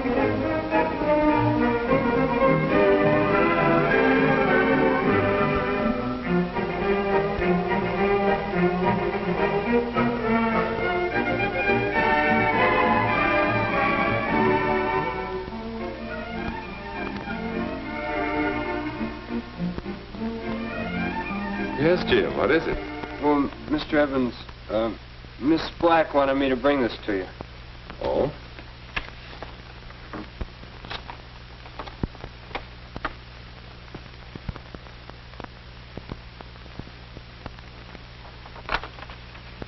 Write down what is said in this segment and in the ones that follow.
Yes, Jim, what is it? Well, Mr. Evans, Miss Black wanted me to bring this to you. Oh?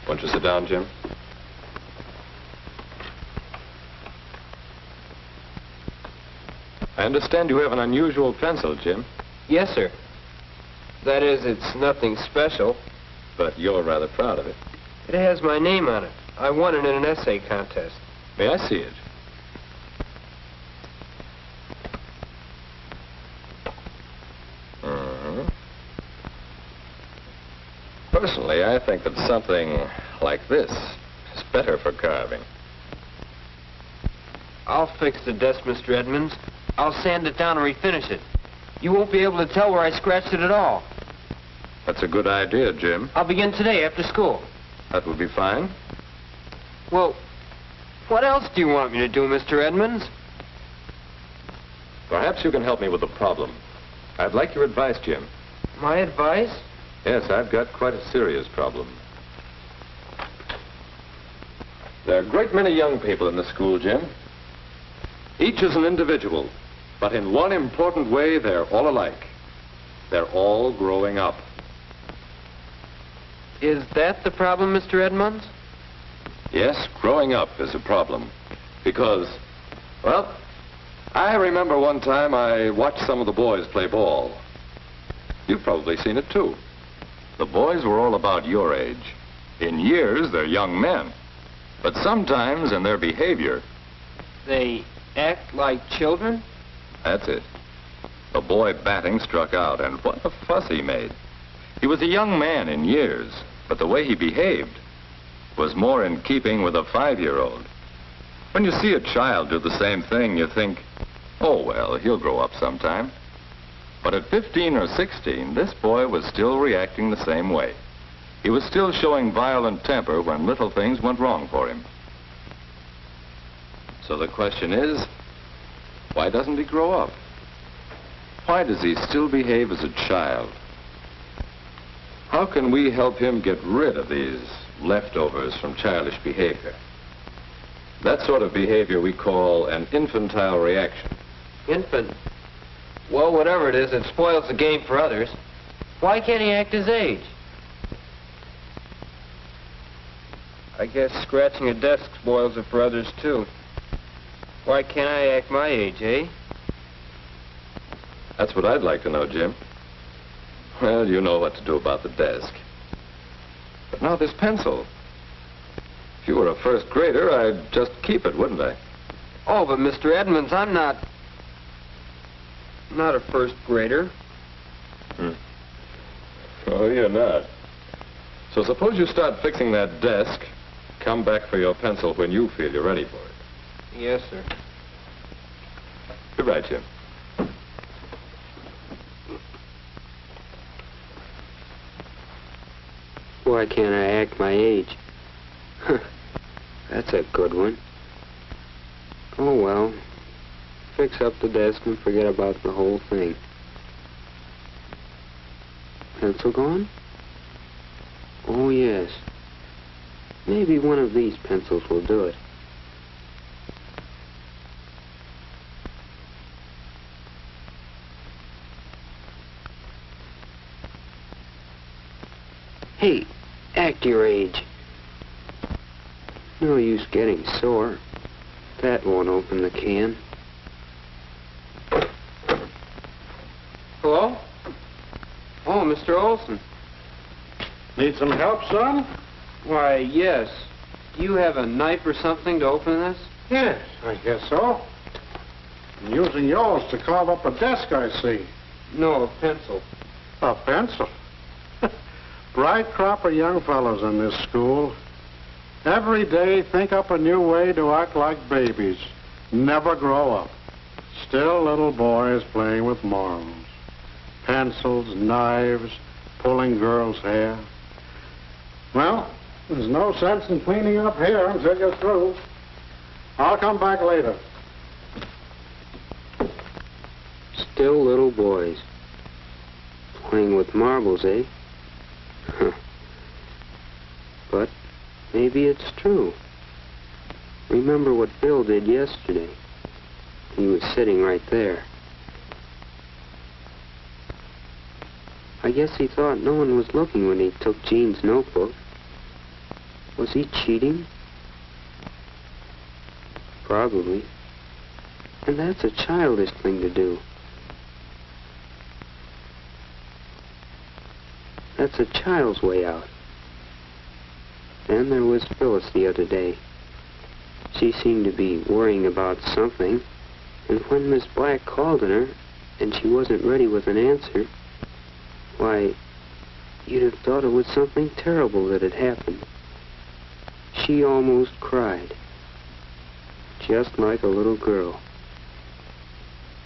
Won't you sit down, Jim? I understand you have an unusual pencil, Jim. Yes, sir. That is, it's nothing special. But you're rather proud of it. It has my name on it. I won it in an essay contest. May I see it? Personally, I think that something like this is better for carving. I'll fix the desk, Mr. Edmonds. I'll sand it down and refinish it. You won't be able to tell where I scratched it at all. That's a good idea, Jim. I'll begin today after school. That would be fine. Well, what else do you want me to do, Mr. Edmonds? Perhaps you can help me with the problem. I'd like your advice, Jim. My advice? Yes, I've got quite a serious problem. There are a great many young people in the school, Jim. Each is an individual, but in one important way, they're all alike. They're all growing up. Is that the problem, Mr. Edmonds? Yes, growing up is a problem. Because, well, I remember one time I watched some of the boys play ball. You've probably seen it, too. The boys were all about your age. In years, they're young men. But sometimes in their behavior... They act like children? That's it. The boy batting struck out, and what a fuss he made. He was a young man in years, but the way he behaved was more in keeping with a 5-year-old. When you see a child do the same thing, you think, oh, well, he'll grow up sometime. But at 15 or 16, this boy was still reacting the same way. He was still showing violent temper when little things went wrong for him. So the question is, why doesn't he grow up? Why does he still behave as a child? How can we help him get rid of these leftovers from childish behavior? That sort of behavior we call an infantile reaction. Infant? Well, whatever it is, it spoils the game for others. Why can't he act his age? I guess scratching a desk spoils it for others, too. Why can't I act my age, eh? That's what I'd like to know, Jim. Well, you know what to do about the desk. But now this pencil. If you were a first grader, I'd just keep it, wouldn't I? Oh, but Mr. Edmonds, I'm not a first grader. Oh, you're not. So suppose you start fixing that desk. Come back for your pencil when you feel you're ready for it. Yes, sir. Good night, Jim. Why can't I act my age? That's a good one. Oh, well. Fix up the desk and forget about the whole thing. Pencil gone? Oh, yes. Maybe one of these pencils will do it. Hey, act your age. No use getting sore. That won't open the can. Hello? Oh, Mr. Olson. Need some help, son? Why, yes. Do you have a knife or something to open this? Yes, I guess so. I'm using yours to carve up a desk, I see. No, a pencil. A pencil? Bright crop of young fellows in this school. Every day think up a new way to act like babies. never grow up. Still little boys playing with marbles. Pencils, knives, pulling girls' hair. Well, there's no sense in cleaning up here until you're through. I'll come back later. Still little boys. Playing with marbles, eh? Huh. But maybe it's true. Remember what Bill did yesterday. He was sitting right there. I guess he thought no one was looking when he took Jean's notebook. Was he cheating? Probably. And that's a childish thing to do. That's a child's way out. Then there was Phyllis the other day. She seemed to be worrying about something, and when Miss Black called on her, and she wasn't ready with an answer, why, you'd have thought it was something terrible that had happened. She almost cried. Just like a little girl.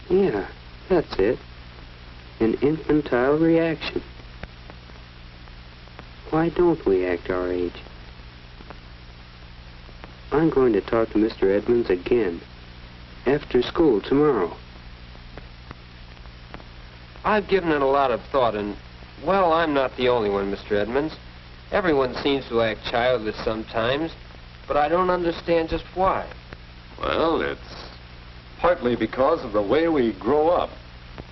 Yeah, that's it. An infantile reaction. Why don't we act our age? I'm going to talk to Mr. Edmonds again. After school tomorrow. I've given it a lot of thought, and, well, I'm not the only one, Mr. Edmonds. Everyone seems to act childish sometimes, but I don't understand just why. Well, it's partly because of the way we grow up.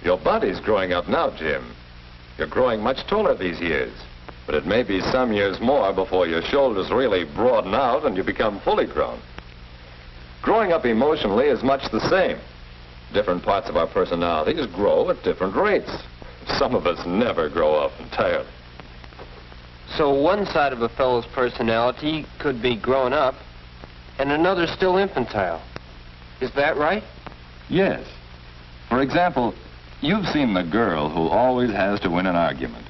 Your body's growing up now, Jim. You're growing much taller these years. But it may be some years more before your shoulders really broaden out and you become fully grown. Growing up emotionally is much the same. Different parts of our personalities grow at different rates. Some of us never grow up entirely. So one side of a fellow's personality could be grown up, and another still infantile. Is that right? Yes. For example, you've seen the girl who always has to win an argument.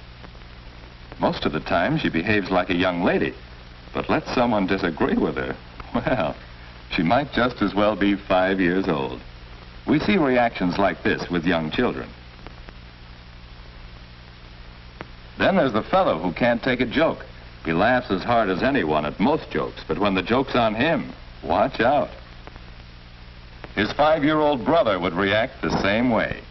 Most of the time, she behaves like a young lady. But let someone disagree with her, well, she might just as well be 5 years old. We see reactions like this with young children. Then there's the fellow who can't take a joke. He laughs as hard as anyone at most jokes, but when the joke's on him, watch out. His 5-year-old brother would react the same way.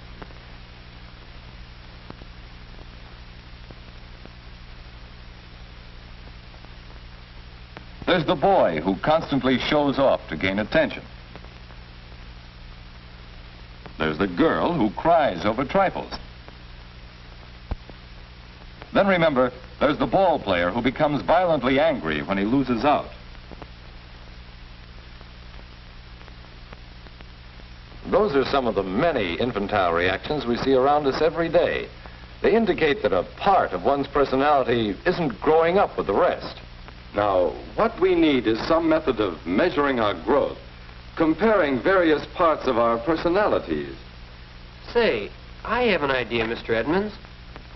There's the boy who constantly shows off to gain attention. There's the girl who cries over trifles. Then remember, there's the ball player who becomes violently angry when he loses out. Those are some of the many infantile reactions we see around us every day. They indicate that a part of one's personality isn't growing up with the rest. Now, what we need is some method of measuring our growth, comparing various parts of our personalities. Say, I have an idea, Mr. Edmonds.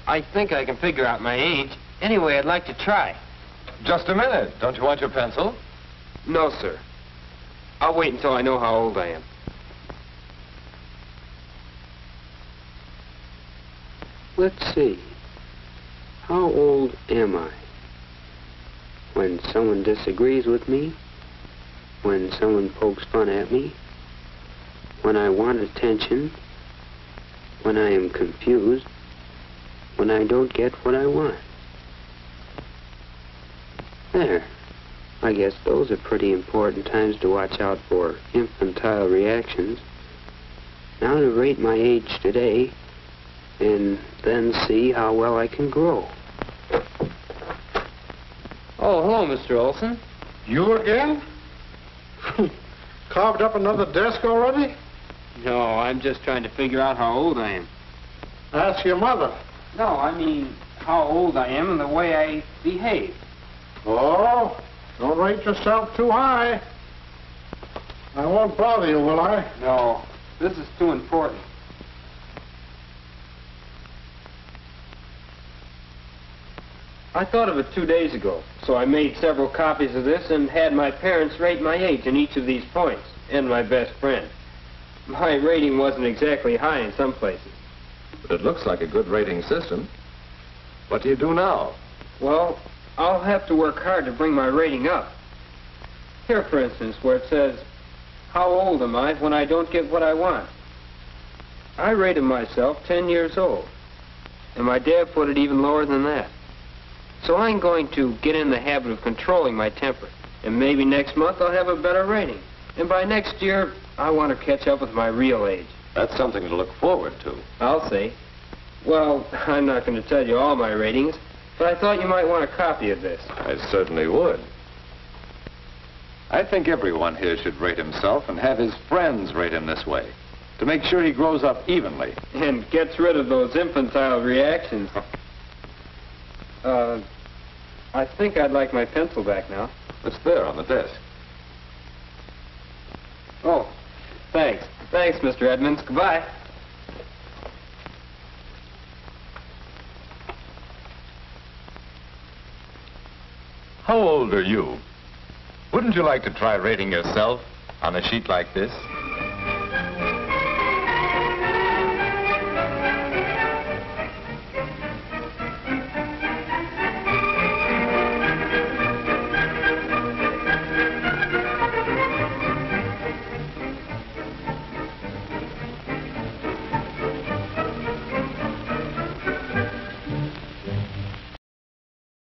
I think I can figure out my age. Anyway, I'd like to try. Just a minute. Don't you want your pencil? No, sir. I'll wait until I know how old I am. Let's see. How old am I? When someone disagrees with me? When someone pokes fun at me? When I want attention? When I am confused? When I don't get what I want? There. I guess those are pretty important times to watch out for infantile reactions. Now to rate my age today, and then see how well I can grow. Oh, hello, Mr. Olson. You again? Carved up another desk already? No, I'm just trying to figure out how old I am. Ask your mother. No, I mean how old I am and the way I behave. Oh, don't rate yourself too high. I won't bother you, will I? No, this is too important. I thought of it 2 days ago, so I made several copies of this and had my parents rate my age in each of these points. and my best friend. My rating wasn't exactly high in some places. But it looks like a good rating system. What do you do now? Well, I'll have to work hard to bring my rating up. Here, for instance, where it says, how old am I when I don't get what I want? I rated myself 10 years old, and my dad put it even lower than that. So I'm going to get in the habit of controlling my temper, and maybe next month I'll have a better rating. And by next year, I want to catch up with my real age. That's something to look forward to. I'll see. Well, I'm not going to tell you all my ratings, but I thought you might want a copy of this. I certainly would. I think everyone here should rate himself and have his friends rate him this way, to make sure he grows up evenly. And gets rid of those infantile reactions. I think I'd like my pencil back now. It's there on the desk. Oh, thanks. Thanks, Mr. Edmonds. Goodbye. How old are you? Wouldn't you like to try rating yourself on a sheet like this?